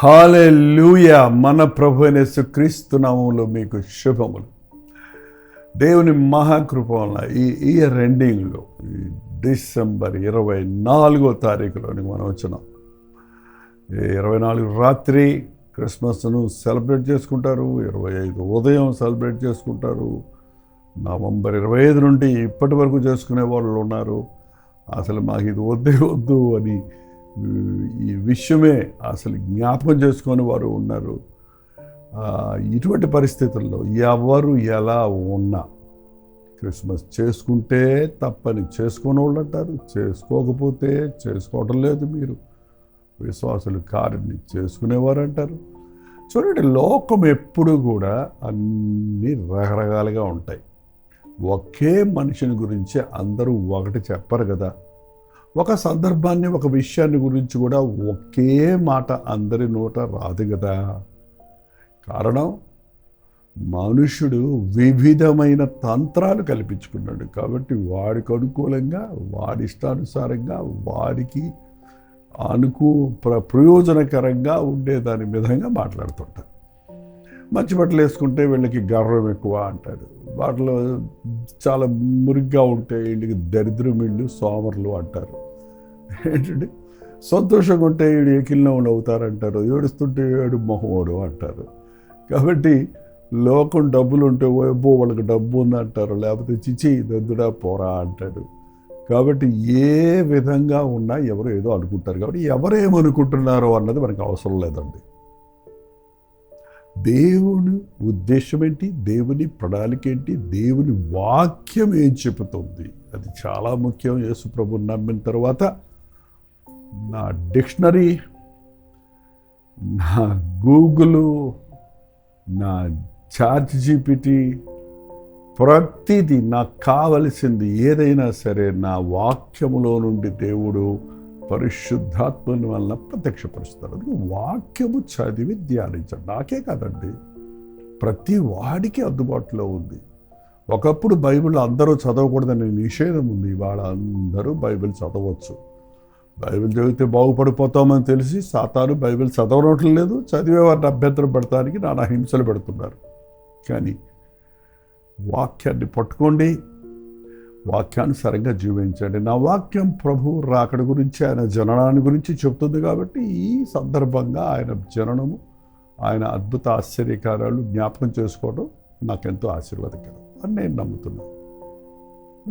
హల్లెలూయా. మన ప్రభు అయిన యేసుక్రీస్తు నామములో మీకు శుభములు. దేవుని మహాకృప వలన ఈ ఇయర్ ఎండింగ్లో డిసెంబర్ 24వ తారీఖులోని మనం వచ్చినాం. 24 రాత్రి క్రిస్మస్ను సెలబ్రేట్ చేసుకుంటారు, 25 ఉదయం సెలబ్రేట్ చేసుకుంటారు, నవంబర్ 25 నుండి ఇప్పటి వరకు చేసుకునే వాళ్ళు ఉన్నారు. అసలు మాకు ఇది వద్దే వద్దు అని ఈ విషయమే అసలు జ్ఞాపకం చేసుకొని వారు ఉన్నారు. ఇటువంటి పరిస్థితుల్లో ఎవరు ఎలా ఉన్నా క్రిస్మస్ చేసుకుంటే తప్పని చేసుకునే వాళ్ళు అంటారు, చేసుకోకపోతే చేసుకోవటం లేదు మీరు విశ్వాసులు కార్యాన్ని చేసుకునేవారు అంటారు. చూడండి, లోకం ఎప్పుడు కూడా అన్నీ రకరకాలుగా ఉంటాయి. ఒకే మనిషిని గురించి అందరూ ఒకటి చెప్పరు కదా. ఒక సందర్భాన్ని, ఒక విషయాన్ని గురించి కూడా ఒకే మాట అందరి నోట రాదు కదా. కారణం, మనుషుడు వివిధమైన తంత్రాలు కల్పించుకున్నాడు. కాబట్టి వాడికి అనుకూలంగా, వాడి ఇష్టానుసారంగా, వాడికి ప్రయోజనకరంగా ఉండే దాని విధంగా మాట్లాడుతుంటారు. మంచి బట్టలు వేసుకుంటే వీళ్ళకి గర్వం ఎక్కువ అంటాడు, వాటిలో చాలా మురిగ్గా ఉంటే వీళ్ళకి దరిద్రం, వీళ్ళు సోమరులు అంటారు. ఏంటంటే సంతోషంగా ఉంటే వీడు ఏకిల్లో అవుతారంటారు, ఏడుస్తుంటే ఏడు మొహోడు అంటారు. కాబట్టి లోకం డబ్బులు ఉంటే ఓబో వాళ్ళకి డబ్బు ఉందంటారు, లేకపోతే చిచి దద్దుడా పోరా అంటాడు. కాబట్టి ఏ విధంగా ఉన్నా ఎవరు ఏదో అనుకుంటారు. కాబట్టి ఎవరేమనుకుంటున్నారో అన్నది మనకు అవసరం లేదండి. దేవుని ఉద్దేశం ఏంటి, దేవుని ప్రణాళిక ఏంటి, దేవుని వాక్యం ఏం చెబుతుంది, అది చాలా ముఖ్యం. యేసు ప్రభువుని నమ్మిన తర్వాత నా డిక్షనరీ, నా గూగుల్, నా చాట్ జీపీటీ, ప్రతిదీ నాకు కావలసింది ఏదైనా సరే నా వాక్యములో నుండి దేవుడు పరిశుద్ధాత్మని వలన ప్రత్యక్షపరుస్తారు. వాక్యము చదివి ధ్యానించండి. నాకే కాదండి, ప్రతి వాడికి అందుబాటులో ఉంది. ఒకప్పుడు బైబిల్ అందరూ చదవకూడదని నిషేధం ఉంది. ఇవాళ అందరూ బైబిల్ చదవచ్చు. బైబిల్ చదివితే బాగుపడిపోతామని తెలిసి సాతాను బైబిల్ చదవనట్లు లేదు, చదివేవారిని అభ్యంతరం పెడతానికి నానా హింసలు పెడుతున్నారు. కానీ వాక్యాన్ని పట్టుకోండి, వాక్యానుసారంగా జీవించండి. నా వాక్యం ప్రభు రాకడ గురించి, ఆయన జననాన్ని గురించి చెప్తుంది. కాబట్టి ఈ సందర్భంగా ఆయన జననము, ఆయన అద్భుత ఆశ్చర్యకారాలు జ్ఞాపకం చేసుకోవడం నాకెంతో ఆశీర్వాదకరం అని నేను నమ్ముతున్నాను.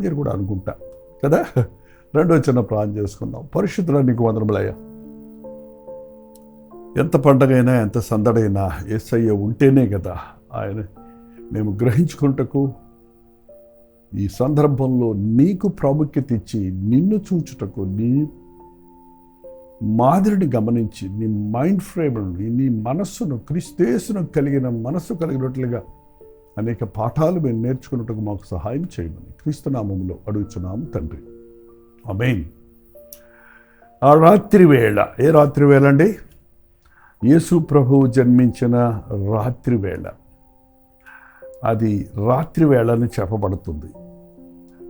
మీరు కూడా అనుకుంటా కదా. రెండో చిన్న ప్రార్థన చేసుకుందాం. పరిశుద్ధుడా, నీకు వందనములయ్యా. ఎంత పండగైనా, ఎంత సందడైనా యేసయ్య ఉంటేనే కదా ఆయన మేము గ్రహించుకుంటకు, ఈ సందర్భంలో నీకు ప్రాముఖ్యత ఇచ్చి నిన్ను చూచుటకు, నీ మాదిరిని గమనించి, నీ మైండ్ ఫ్రేమ్ని, నీ మనస్సును, క్రీస్తుయేసును కలిగిన మనస్సు కలిగినట్లుగా అనేక పాఠాలు మేము నేర్చుకున్నట్టుకు మాకు సహాయం చేయమని క్రీస్తునామములో అడుగుచున్నాము తండ్రి, ఆమేన్. ఆ రాత్రి వేళ, ఏ రాత్రి వేళ అండి? యేసు ప్రభువు జన్మించిన రాత్రి వేళ. అది రాత్రి వేళని చెప్పబడుతుంది.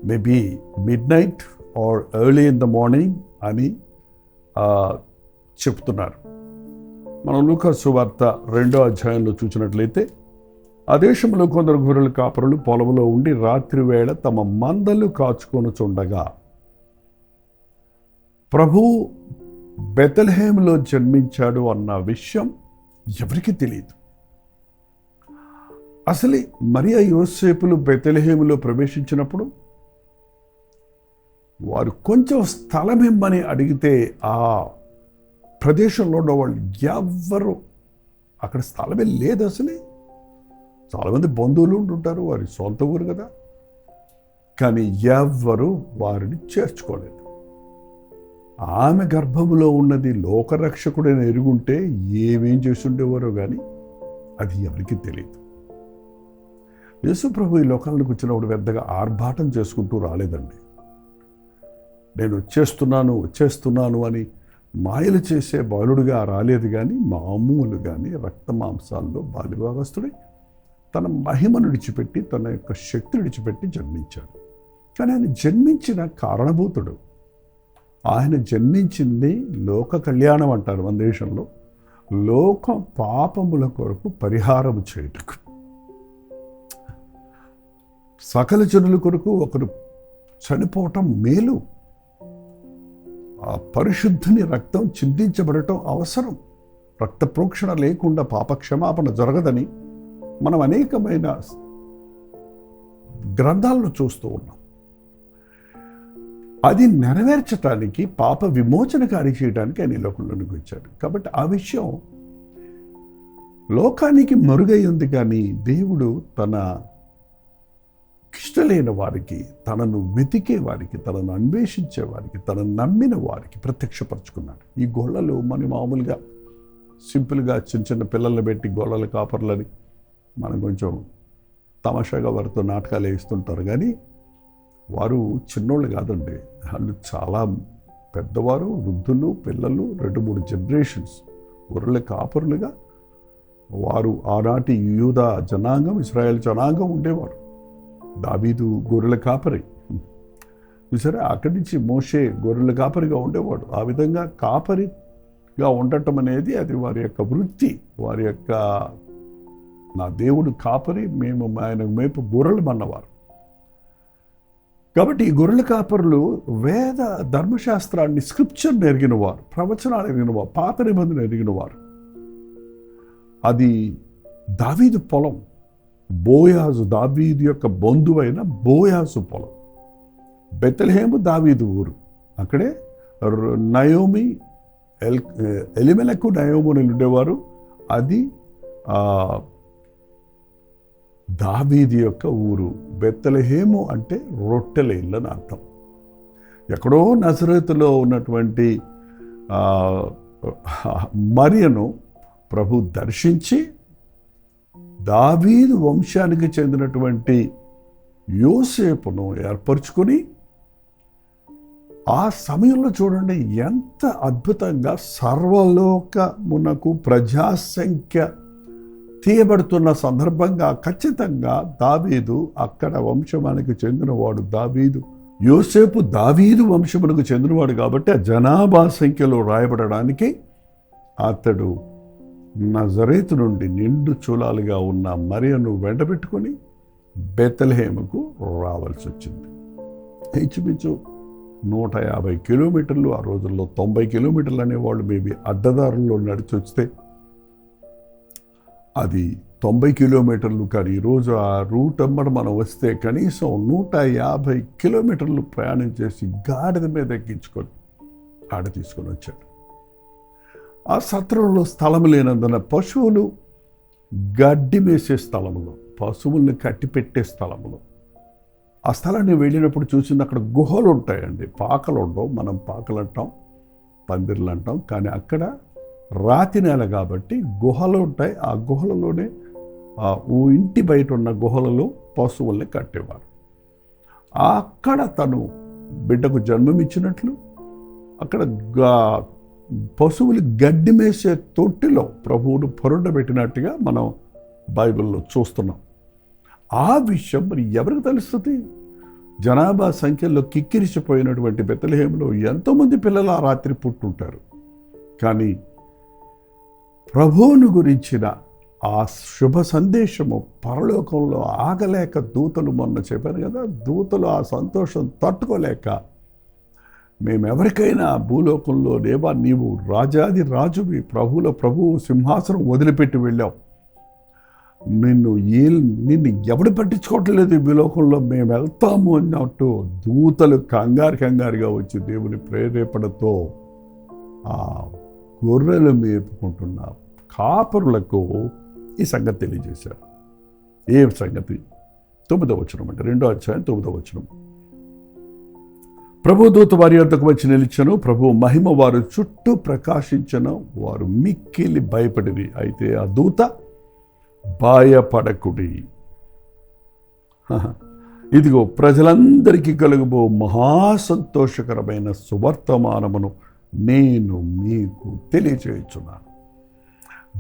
Maybe midnight or early in the morning అని చెప్తున్నారు. మనం లూకా సువార్త 2వ అధ్యాయంలో చూసినట్లయితే, ఆ దేశంలో కొందరు గొర్రెల కాపరులు పొలంలో ఉండి రాత్రి వేళ తమ మందలు కాచుకొనుచుండగా ప్రభువు బెత్లెహేములో జన్మించాడు అన్న విషయం ఎవరికీ తెలియదు. అసలు మరియా యోసేపులు బెత్లెహేములో ప్రవేశించినప్పుడు వారు కొంచెం స్థలం ఇమ్మని అడిగితే ఆ ప్రదేశంలో ఉన్న వాళ్ళు ఎవ్వరు, అక్కడ స్థలమే లేదు. అసలే చాలామంది బంధువులు ఉంటుంటారు, వారి సొంత ఊరు కదా. కానీ ఎవ్వరు వారిని చేర్చుకోలేదు. ఆమె గర్భములో ఉన్నది లోకరక్షకుడైన ఎరుగుంటే ఏమేం చేస్తుండేవారో కానీ అది ఎవరికి తెలియదు. యేసు ప్రభు ఈ లోకాలకు వచ్చినప్పుడు పెద్దగా ఆర్భాటం చేసుకుంటూ రాలేదండి. నేను వచ్చేస్తున్నాను అని మాయలు చేసే బాలుడిగా రాలేదు, కానీ మామూలుగానే రక్త మాంసాల్లో బాల్యభాగస్తుడై తన మహిమను విడిచిపెట్టి, తన యొక్క శక్తిని విడిచిపెట్టి జన్మించాడు. కానీ ఆయన జన్మించిన కారణభూతుడు. ఆయన జన్మించింది లోక కళ్యాణం అంటారు మన దేశంలో, లోక పాపముల కొరకు పరిహారం చేయుటకు. సకల జనుల కొరకు ఒకరు చనిపోవటం మేలు. ఆ పరిశుద్ధుని రక్తం చిందించబడటం అవసరం. రక్త ప్రోక్షణ లేకుండా పాప క్షమాపణ జరగదని మనం అనేకమైన గ్రంథాలను చూస్తూ ఉన్నాం. అది నెరవేర్చడానికి, పాప విమోచనకారి చేయడానికి ఆయన లోకంలోనికి వచ్చాడు. కాబట్టి ఆ విషయం లోకానికి మరుగై ఉంది, కానీ దేవుడు తన ఇష్టలేని వారికి, తనను వెతికే వారికి, తనను అన్వేషించే వారికి, తనను నమ్మిన వారికి ప్రత్యక్షపరుచుకున్నాడు. ఈ గొల్లలు మన మామూలుగా సింపుల్గా చిన్న చిన్న పిల్లల్ని పెట్టి గొల్లల కాపర్లని మనం కొంచెం తమాషాగా వారితో నాటకాలు వేస్తుంటారు, కానీ వారు చిన్నోళ్ళు కాదండి. వాళ్ళు చాలా పెద్దవారు, వృద్ధులు, పిల్లలు, 2-3 జనరేషన్స్ గొర్రెల కాపరులుగా వారు ఆనాటి యూదా జనాంగం, ఇశ్రాయేల్ జనాంగం ఉండేవారు. దావీదు గొర్రెల కాపరి చూసారా, అక్కడి నుంచి మోషే గొర్రెల కాపరిగా ఉండేవాడు. ఆ విధంగా కాపరిగా ఉండటం అనేది అది వారి యొక్క వృత్తి, వారి యొక్క నా దేవుడు కాపరి, మేము ఆయన మేపు గొర్రెలు అన్నవారు. కాబట్టి ఈ గొర్రెల కాపరులు వేద ధర్మశాస్త్రాన్ని, స్క్రిప్చర్ని ఎరిగిన వారు, ప్రవచనాలు ఎరిగిన వారు, పాత నిబంధన ఎరిగిన వారు. అది దావీదు పొలం, బోయాజు, దావీదు యొక్క బంధువైన బోయాజు పొలం. బెత్లెహేము దావీదు ఊరు. అక్కడే నయోమి, ఎలిమెలకు నయోముని ఉండేవారు. అది దావీదు యొక్క ఊరు. బెత్లెహేము అంటే రొట్టెల ఇల్లు అని అర్థం. ఎక్కడో నజరేతులో ఉన్నటువంటి మరియను ప్రభు దర్శించి దావీదు వంశానికి చెందినటువంటి యోసేపును ఏర్పరచుకొని, ఆ సమయంలో చూడండి ఎంత అద్భుతంగా సర్వలోకమునకు ప్రజాసంఖ్య తీయబడుతున్న సందర్భంగా ఖచ్చితంగా దావీదు అక్కడ వంశమానికి చెందినవాడు. దావీదు యోసేపు దావీదు వంశమునకు చెందినవాడు కాబట్టి ఆ జనాభా సంఖ్యలో రాయబడడానికి అతడు నజరేతు నుండి నిండు చూలాలుగా ఉన్న మరియను వెంటబెట్టుకొని బెత్లెహేముకు రావాల్సి వచ్చింది. ఇంచుమించు 150 కిలోమీటర్లు, ఆ రోజుల్లో 90 కిలోమీటర్లు అనేవాళ్ళు. మేబీ అడ్డదారుల్లో నడిచి వస్తే అది 90 కిలోమీటర్లు, కానీ ఈరోజు ఆ రూట్ అమ్మడ మనం వస్తే కనీసం 150 కిలోమీటర్లు ప్రయాణం చేసి గాడిద మీద ఎక్కించుకొని ఆడ తీసుకొని వచ్చాడు. ఆ సత్రంలో స్థలం లేనందున పశువులు గడ్డి మేసే స్థలంలో, పశువుల్ని కట్టిపెట్టే స్థలంలో, ఆ స్థలాన్ని వెళ్ళినప్పుడు చూసింది అక్కడ గుహలు ఉంటాయండి. పాకలు ఉండవు, మనం పాకలు అంటాం, పందిర్లు అంటాం, కానీ అక్కడ రాతి నేల కాబట్టి గుహలు ఉంటాయి. ఆ గుహలలోనే ఇంటి బయట ఉన్న గుహలలో పశువుల్ని కట్టేవారు. అక్కడ తను బిడ్డకు జన్మమిచ్చినట్లు అక్కడ పశువులు గడ్డి మేసే తొట్టిలో ప్రభువును పొరుండబెట్టినట్టుగా మనం బైబిల్లో చూస్తున్నాం. ఆ విషయం మరి ఎవరికి తెలుస్తుంది? జనాభా సంఖ్యలో కిక్కిరిసిపోయినటువంటి బెత్లెహేములో ఎంతోమంది పిల్లలు ఆ రాత్రి పుట్టుంటారు. కానీ ప్రభువును గురించిన ఆ శుభ సందేశము పరలోకంలో ఆగలేక దూతలు, మొన్న చెప్పాను కదా, దూతలు ఆ సంతోషం తట్టుకోలేక, మేమెవరికైనా భూలోకంలో దేవా నీవు రాజాది రాజువి, ప్రభువుల ప్రభువు సింహాసనం వదిలిపెట్టి వెళ్ళావు, నిన్ను ఎవడు పట్టించుకోవట్లేదు ఈ భూలోకంలో, మేము వెళ్తాము అన్నట్టు దూతలు కంగారుగా వచ్చి దేవుని ప్రేరేపణతో ఆ గొర్రెలు మేపుకుంటున్న కాపరులకు ఈ సంగతి తెలియజేశారు. ఏ సంగతి? 9వ వచనం అంటే 2వ అధ్యాయం 9వ వచనం. ప్రభు దూత వారి వద్దకు వచ్చి నిలిచెను, ప్రభు మహిమ వారు చుట్టూ ప్రకాశించెను, వారు మిక్కిలి భయపడిరి. అయితే ఆ దూత భయపడకుడి, ఇదిగో ప్రజలందరికీ కలుగుబో మహాసంతోషకరమైన సువర్తమానమును నేను మీకు తెలియచేయుచున్నాను.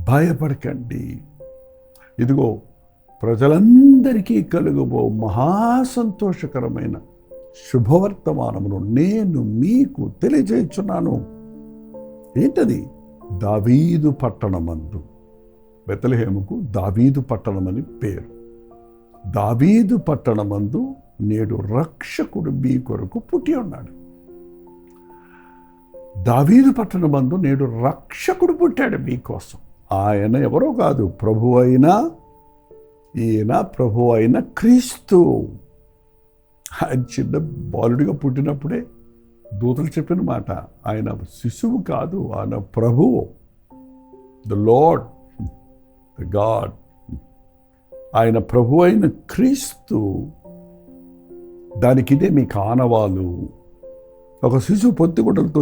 భయపడకండి. ఇదిగో ప్రజలందరికీ కలుగుబో మహాసంతోషకరమైన శుభవర్తమానమును నేను మీకు తెలియజేయుచున్నాను. ఏంటది? దావీదు పట్టణమందు, బెత్లెహేముకు దావీదు పట్టణమని పేరు. దావీదు పట్టణమందు నేడు రక్షకుడు మీ కొరకు పుట్టి ఉన్నాడు. దావీదు పట్టణమందు నేడు రక్షకుడు పుట్టాడు మీకోసం. ఆయన ఎవరో కాదు, ఈయన ప్రభు అయిన క్రీస్తు. ఆయన చిన్న బాలుడిగా పుట్టినప్పుడే దూతలు చెప్పిన మాట, ఆయన శిశువు కాదు, ఆయన ప్రభువు, ద లార్డ్, ద గాడ్. ఆయన ప్రభు అయిన క్రీస్తు. దానికిదే మీకు ఆనవాలు. ఒక శిశువు పొత్తిగుడ్డలతో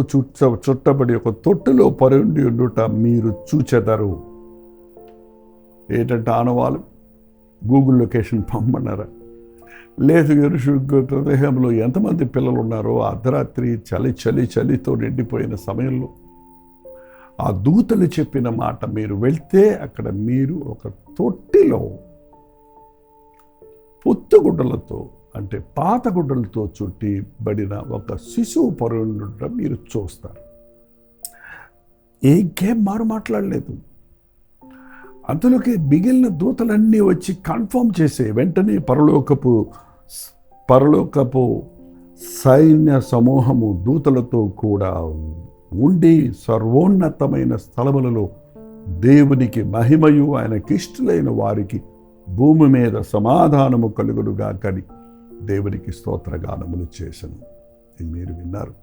చుట్టబడి ఒక తొట్టులో పరుండి ఉండుట మీరు చూచెదరు. ఏంటంటే ఆనవాలు? గూగుల్ లొకేషన్ పంపన్నారా? లేదు, హృదయంలో ఎంతమంది పిల్లలు ఉన్నారో అర్ధరాత్రి చలితో నిండిపోయిన సమయంలో ఆ దూతలు చెప్పిన మాట మీరు వెళ్తే అక్కడ మీరు ఒక తొట్టిలో పొత్తుగుడ్డలతో, అంటే పాత గుడ్డలతో చుట్టిబడిన ఒక శిశువు పరుండుట మీరు చూస్తారు. ఇంకేం మారు మాట్లాడలేదు. అందులోకి మిగిలిన దూతలన్నీ వచ్చి కన్ఫర్మ్ చేసే వెంటనే పరలోకపు సైన్య సమూహము దూతలతో కూడా ఉండి సర్వోన్నతమైన స్థలములలో దేవునికి మహిమయు ఆయనకిష్టులైన వారికి భూమి మీద సమాధానము కలుగునుగాకని దేవునికి స్తోత్రగానములు చేసను. ఇది మీరు విన్నారు,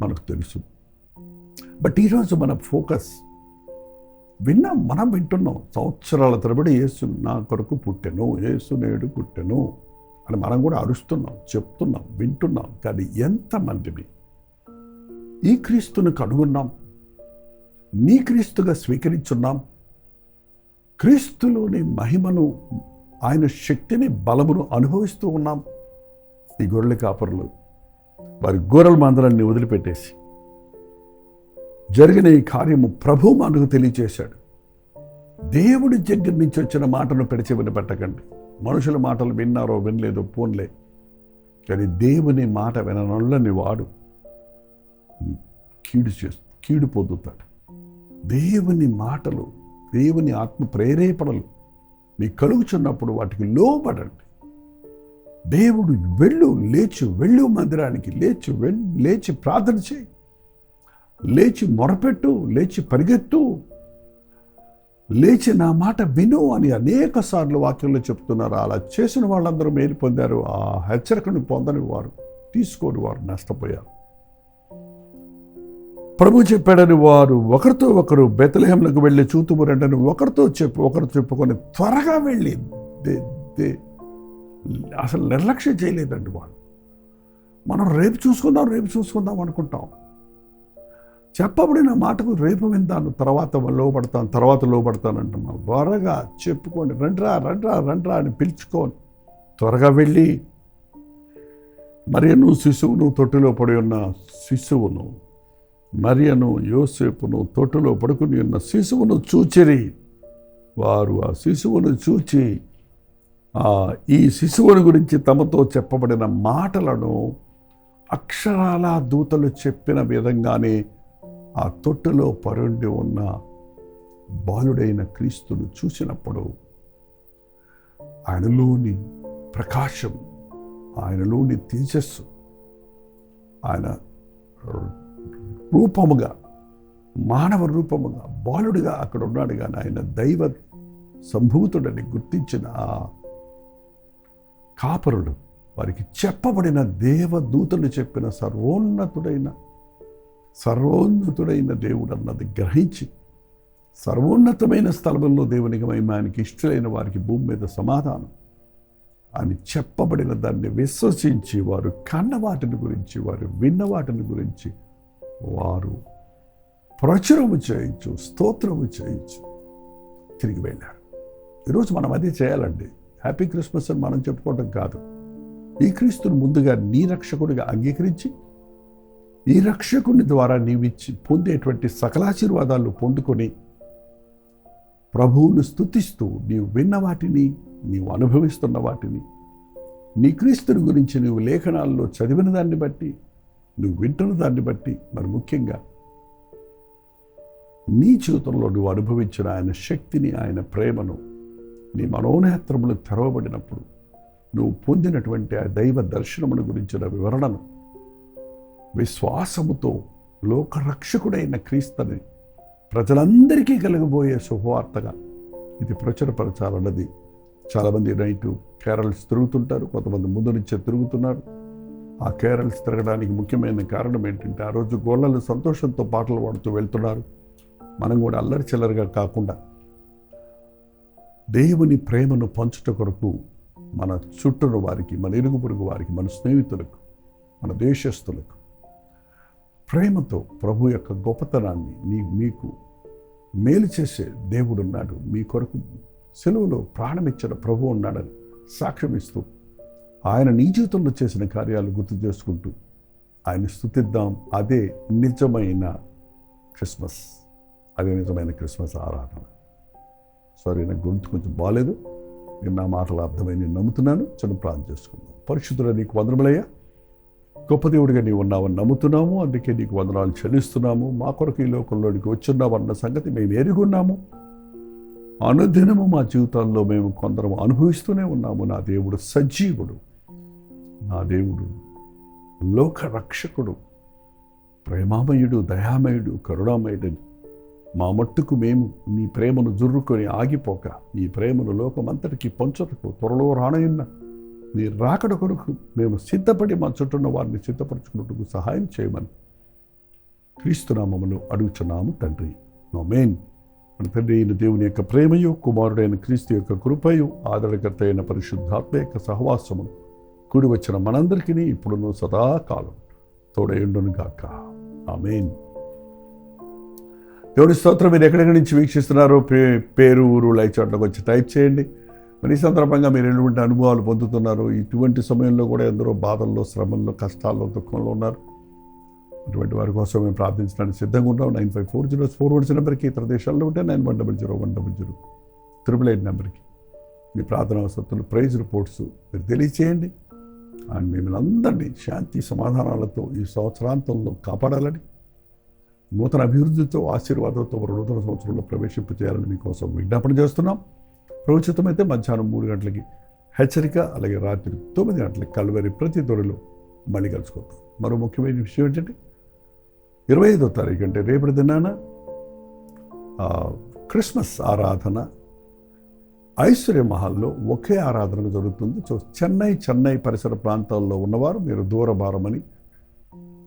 మనకు తెలుసు. బట్ ఈరోజు మన ఫోకస్ మనం వింటున్నాం. సంవత్సరాల తరబడి యేసు నా కొరకు పుట్టెను, యేసు నేడు పుట్టెను అని మనం కూడా అరుస్తున్నాం, చెప్తున్నాం, వింటున్నాం. కానీ ఎంతమందిని ఈ క్రీస్తును కనుగొన్నాం, నీ క్రీస్తుగా స్వీకరించున్నాం, క్రీస్తులోని మహిమను, ఆయన శక్తిని, బలమును అనుభవిస్తూ ఉన్నాం. ఈ గొర్రెల కాపరులు వారి గొర్రెల మందరాన్ని వదిలిపెట్టేసి జరిగిన ఈ కార్యము ప్రభువు మనకు తెలియచేశాడు. దేవుడి దగ్గర నుంచి వచ్చిన మాటను పెడిచెవిని పెట్టకండి. మనుషుల మాటలు విన్నారో వినలేదో పోన్లే, కానీ దేవుని మాట విననొల్లని వాడు కీడు పొందుతాడు. దేవుని మాటలు, దేవుని ఆత్మ ప్రేరేపణలు మీకు కలుగుచున్నప్పుడు వాటికి లోబడండి. దేవుడు వెళ్ళు మందిరానికి, లేచి ప్రార్థన చేయి, లేచి మొరపెట్టు, లేచి పరిగెత్తు, లేచి నా మాట విను అని అనేక సార్లు వాక్యంలో చెప్తున్నారు. అలా చేసిన వాళ్ళందరూ మేలు పొందారు. ఆ హెచ్చరికను పొందని వారు, తీసుకోని వారు నష్టపోయారు. ప్రభు చెప్పాడని వారు ఒకరితో ఒకరు బెత్లెహేములకు వెళ్ళి చూతుము రండని ఒకరు చెప్పుకొని త్వరగా వెళ్ళి అసలు నిర్లక్ష్యం చేయలేదండి వాళ్ళు. మనం రేపు చూసుకుందాం అనుకుంటాం. చెప్పబడిన మాటకు రేపు వింటాను, తర్వాత లోబడతాను అంటున్నాం. త్వరగా చెప్పుకోండి, రండ్రా అని పిలుచుకొని త్వరగా వెళ్ళి మరియను శిశువును, తొట్టిలో పడి ఉన్న శిశువును, మరియను యోసేపును తొట్టిలో పడుకుని ఉన్న శిశువును చూచిరి. వారు ఆ శిశువును చూచి ఈ శిశువుని గురించి తమతో చెప్పబడిన మాటలను అక్షరాల దూతలు చెప్పిన విధంగానే ఆ తొట్టులో పరుండి ఉన్న బాలుడైన క్రీస్తును చూసినప్పుడు ఆయనలోని ప్రకాశం, ఆయనలోని తేజస్సు, ఆయన రూపముగా, మానవ రూపముగా, బాలుడిగా అక్కడ ఉన్నాడు. కానీ ఆయన దైవ సంభూతుడని గుర్తించిన ఆ కాపరులు, వారికి చెప్పబడిన దేవదూతలు చెప్పిన సర్వోన్నతుడైన దేవుడు అన్నది గ్రహించి, సర్వోన్నతమైన స్థలంలో దేవునికి మహిమానికి ఇష్టలైన వారికి భూమి మీద సమాధానం అని చెప్పబడిన దాన్ని విశ్వసించి వారు కన్న వాటిని గురించి, వారు విన్న వాటిని గురించి వారు ప్రచురము చేయొచ్చు, స్తోత్రము చేయొచ్చు, తిరిగి వెళ్ళారు. ఈరోజు మనం అదే చేయాలండి. హ్యాపీ క్రిస్మస్ అని మనం చెప్పుకోవడం కాదు. ఈ క్రీస్తుని ముందుగా నీ రక్షకుడిగా అంగీకరించి ఈ రక్షకుని ద్వారా నీవిచ్చి పొందేటువంటి సకలాశీర్వాదాలు పొందుకొని ప్రభువును స్తుతిస్తూ నీవు విన్న వాటిని, నీవు అనుభవిస్తున్న వాటిని, నీ క్రీస్తుని గురించి నువ్వు లేఖనాల్లో చదివిన దాన్ని బట్టి, నువ్వు వింటున్న దాన్ని బట్టి, మరి ముఖ్యంగా నీ జీవితంలో నువ్వు అనుభవించిన ఆయన శక్తిని, ఆయన ప్రేమను, నీ మనోనేత్రములు తెరవబడినప్పుడు నువ్వు పొందినటువంటి ఆ దైవ దర్శనమును గురించిన వివరణను విశ్వాసముతో లోకరక్షకుడైన క్రీస్తుని ప్రజలందరికీ కలగబోయే శుభవార్తగా ఇది ప్రచురపరచాలన్నది. చాలామంది నైటు కేరళస్ తిరుగుతుంటారు, కొంతమంది ముందు నుంచే తిరుగుతున్నారు. ఆ కేరళస్ తిరగడానికి ముఖ్యమైన కారణం ఏంటంటే ఆ రోజు గోళ్ళలు సంతోషంతో పాటలు పాడుతూ వెళ్తున్నారు. మనం కూడా అల్లరి చిల్లరగా కాకుండా దేవుని ప్రేమను పంచుట కొరకు మన చుట్టూను వారికి, మన ఇరుగు పొరుగు వారికి, మన స్నేహితులకు, మన దేశస్తులకు ప్రేమతో ప్రభు యొక్క గొప్పతనాన్ని మీకు మేలు చేసే దేవుడు ఉన్నాడు, మీ కొరకు సెలవులో ప్రాణమిచ్చిన ప్రభు ఉన్నాడని సాక్ష్యం ఇస్తూ ఆయన నీ జీవితంలో చేసిన కార్యాలు గుర్తు చేసుకుంటూ ఆయన స్తుతిద్దాం. అదే నిజమైన క్రిస్మస్, అదే నిజమైన క్రిస్మస్ ఆరాధన. సారీ, నాకు గొంతు కొంచెం బాగాలేదు, నేను నా మాటలు అర్థమై నేను నమ్ముతున్నాను. చిన్న ప్రార్థన చేసుకుందాం. పరిశుద్ధుడా, నీకు వందనములయ్యా. గొప్ప దేవుడిగా నీవు ఉన్నావని నమ్ముతున్నాము, అందుకే నీకు వందనాలు చెల్లిస్తున్నాము. మా కొరకు ఈ లోకంలోనికి వచ్చున్నామన్న సంగతి మేము ఎరుగున్నాము. అనుదినము మా జీవితాల్లో మేము కొందరం అనుభవిస్తూనే ఉన్నాము. నా దేవుడు సజీవుడు, నా దేవుడు లోక రక్షకుడు, ప్రేమామయుడు, దయామయుడు, కరుణామయుడని మా మట్టుకు మేము నీ ప్రేమను జుర్రుకొని ఆగిపోక ఈ ప్రేమను లోకమంతటికి పంచుటకు త్వరలో రానయున్న నీ రాకడ కొరకు మేము సిద్ధపడి మా చుట్టూన్న వారిని సిద్ధపరచుకున్నట్టుకు సహాయం చేయమని క్రీస్తునామములో అడుగుచున్నాము తండ్రి. ఆమేన్. మన తండ్రి అయిన దేవుని యొక్క ప్రేమయు, కుమారుడైన క్రీస్తు యొక్క కృపయు, ఆదరణకర్త అయిన పరిశుద్ధాత్మ యొక్క సహవాసము కూడి వచ్చిన మనందరికీ ఇప్పుడును సదాకాలం తోడయుండును గాక. ఆమేన్. దేవుడి స్తోత్రం. మీరు ఎక్కడెక్కడి నుంచి వీక్షిస్తున్నారో పేరు, ఊరు, లైక్ చాట్లోకి వచ్చి టైప్ చేయండి. మరి ఈ సందర్భంగా మీరు ఎటువంటి అనుభవాలు పొందుతున్నారు? ఇటువంటి సమయంలో కూడా ఎందరో బాధల్లో, శ్రమల్లో, కష్టాల్లో, దుఃఖంలో ఉన్నారు. అటువంటి వారి కోసం మేము ప్రార్థించడానికి సిద్ధంగా ఉంటాం. 954041 నెంబర్కి, ఇతర దేశాల్లో ఉంటే 9100 నెంబర్కి మీ ప్రార్థన వసతులు, ప్రైజ్ రిపోర్ట్స్ మీరు తెలియచేయండి. అండ్ మిమ్మల్ని అందరినీ శాంతి సమాధానాలతో ఈ సంవత్సరాంతంలో కాపాడాలని, నూతన అభివృద్ధితో, ఆశీర్వాదంతో నూతన సంవత్సరంలో ప్రవేశింపచేయాలని మీకోసం విజ్ఞాపన చేస్తున్నాం. ప్రవచితమైతే మధ్యాహ్నం 3 గంటలకి హెచ్చరిక, అలాగే రాత్రి 9 గంటలకి కల్వరి ప్రతి దొరిలో మళ్ళీ కలుసుకుందాం. మరో ముఖ్యమైన విషయం ఏంటంటే 25వ తారీఖు అంటే రేపటి దినాన క్రిస్మస్ ఆరాధన ఐశ్వర్య మహల్లో ఒకే ఆరాధన జరుగుతుంది. సో చెన్నై పరిసర ప్రాంతాల్లో ఉన్నవారు మీరు దూరభారమని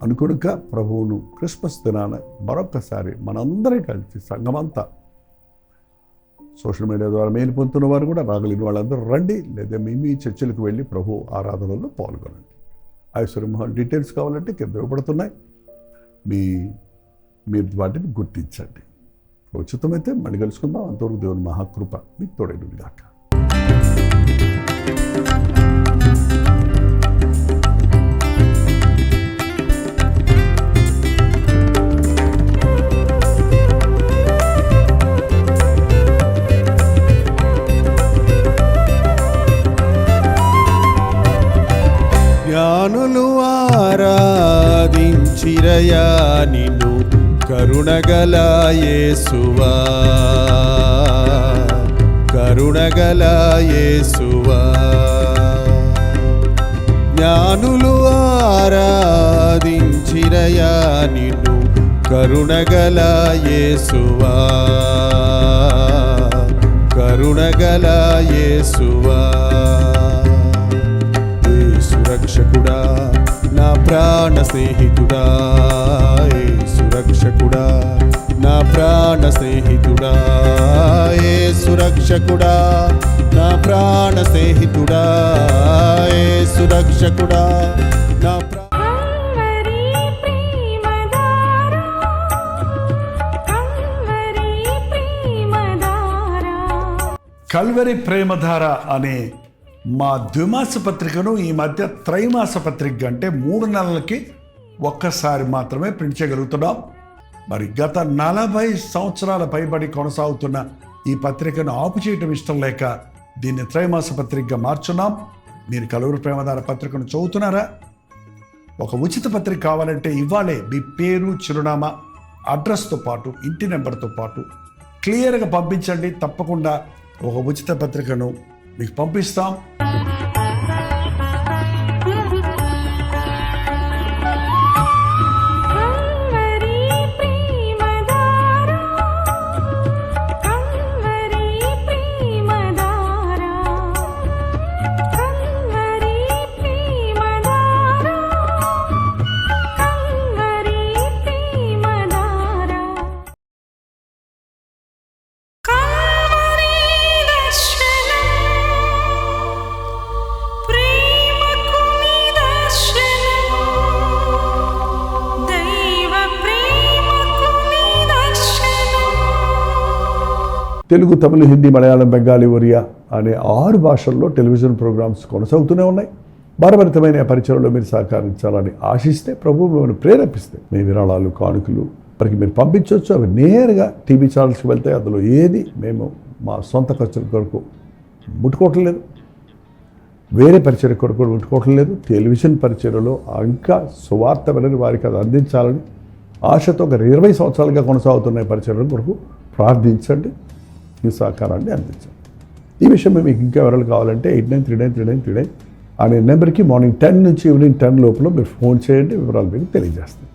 అనుకునుక ప్రభువును క్రిస్మస్ దినాన మరొకసారి మనందరం కలిసి సంఘమంతా, సోషల్ మీడియా ద్వారా మేలు పొందుతున్న వారు కూడా రాగలిగిన వాళ్ళందరూ రండి, లేదా మీ చర్చలకు వెళ్ళి ప్రభు ఆరాధనలో పాల్గొనండి. ఐశ్వర్య మహల్ డీటెయిల్స్ కావాలంటే కింద ఇవ్వబడుతున్నాయి, మీరు వాటిని గుర్తించండి. ఉచితమైతే మళ్ళీ కలుసుకుందాం. అంతవరకు దేవుని మహాకృప మీకు తోడైనది గాక. జ్ఞానులు ఆరాధించిరయా నిన్ను, కరుణగల యేసువా, కరుణగల యేసువా. జ్ఞానులు ఆరాధించిరయా నిన్ను, కరుణగల యేసువా, కరుణగల యేసువా. రక్షకుడా, నా ప్రాణ స్నేహితుడా, యేసు రక్షకుడా, నా ప్రాణ స్నేహితుడా, యేసు రక్షకుడా, నా ప్రాణ స్నేహితుడా, యేసు రక్షకుడా, నా కల్వరి ప్రేమధార అనే మా ద్విమాస పత్రికను ఈ మధ్య త్రైమాస పత్రిక అంటే 3 నెలలకి ఒక్కసారి మాత్రమే ప్రింట్ చేయగలుగుతున్నాం. మరి గత 40 సంవత్సరాల పైబడి కొనసాగుతున్న ఈ పత్రికను ఆపు చేయటం ఇష్టం లేక దీన్ని త్రైమాస పత్రికగా మార్చున్నాం. మీరు కలవరి ప్రేమధార పత్రికను చదువుతున్నారా? ఒక ఉచిత పత్రిక కావాలంటే ఇవ్వాలే మీ పేరు, చిరునామా, అడ్రస్తో పాటు ఇంటి నెంబర్తో పాటు క్లియర్గా పంపించండి. తప్పకుండా ఒక ఉచిత పత్రికను మీకు పంపిస్తాం. తెలుగు, తమిళ, హిందీ, మలయాళం, బెంగాలీ, ఒరియా అనే 6 భాషల్లో టెలివిజన్ ప్రోగ్రామ్స్ కొనసాగుతూనే ఉన్నాయి. భారభరితమైన పరిచయంలో మీరు సహకరించాలని ఆశిస్తే, ప్రభు మిమ్మల్ని ప్రేరేపిస్తే మీ విరాళాలు, కానుకలు మనకి మీరు పంపించవచ్చు. అవి నేరుగా టీవీ ఛానల్స్కి వెళ్తాయి. అందులో ఏది మేము మా సొంత ఖర్చుల కొరకు ముట్టుకోవటం లేదు, వేరే పరిచయ కొరకు ముట్టుకోవటం లేదు. టెలివిజన్ పరిచయలో ఇంకా సువార్త వినని వారికి అది అందించాలని ఆశతో ఒక 20 సంవత్సరాలుగా కొనసాగుతున్న పరిచయం కొరకు ప్రార్థించండి, మీ సహకారాన్ని అందించండి. ఈ విషయం మీకు ఇంకా వివరాలు కావాలంటే 89393939 అనే నెంబర్కి మార్నింగ్ 10 నుంచి ఈవినింగ్ 10 లోపల మీరు ఫోన్ చేయండి. వివరాలు మీకు తెలియజేస్తాం.